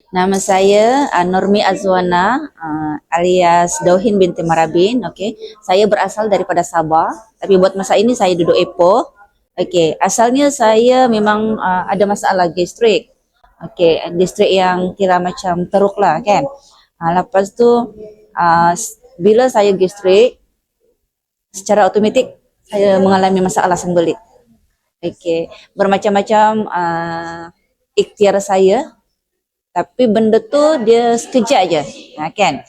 Nama saya Nurmi Azwana alias Dauhin binti Marabin. Okey, saya berasal daripada Sabah, tapi buat masa ini saya duduk Ipoh. Okey, asalnya saya memang ada masalah gastrik. Okey, gastrik yang kira macam teruk lah kan. Lepas tu bila saya gastrik, secara automatik saya mengalami masalah sembelit. Okey, bermacam-macam ikhtiar saya. Tapi benda tu dia sekejap je, kan.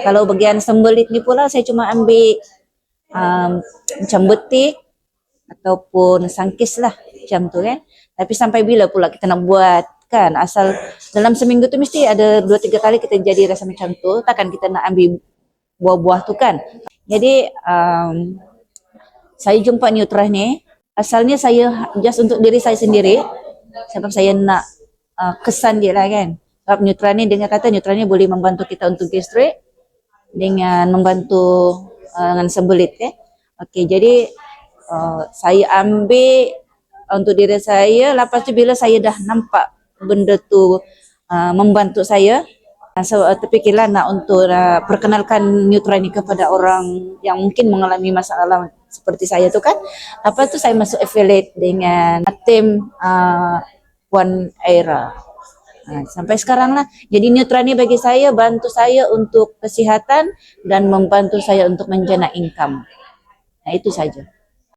Kalau bagian sembelit ni pula saya cuma ambil macam betik ataupun sangkis lah macam tu kan. Tapi sampai bila pula kita nak buat kan, asal dalam seminggu tu mesti ada 2-3 kali kita jadi rasa macam tu, takkan kita nak ambil buah-buah tu kan. Jadi saya jumpa Nutrah ni, asalnya saya just untuk diri saya sendiri sebab saya nak kesan dia lah kan. Sebab Nutrah ni dengan kata Nutrah ni boleh membantu kita untuk gastrik dengan membantu dengan sembelit kan. Okey, jadi saya ambil untuk diri saya. Lepas tu bila saya dah nampak benda tu membantu saya, terfikirlah nak untuk perkenalkan Nutrah ni kepada orang yang mungkin mengalami masalah seperti saya tu kan. Lepas tu saya masuk affiliate dengan tim One Era. Sampai sekarang lah. Jadi Nutrah ni bagi saya bantu saya untuk kesihatan dan membantu saya untuk menjana income. Itu saja.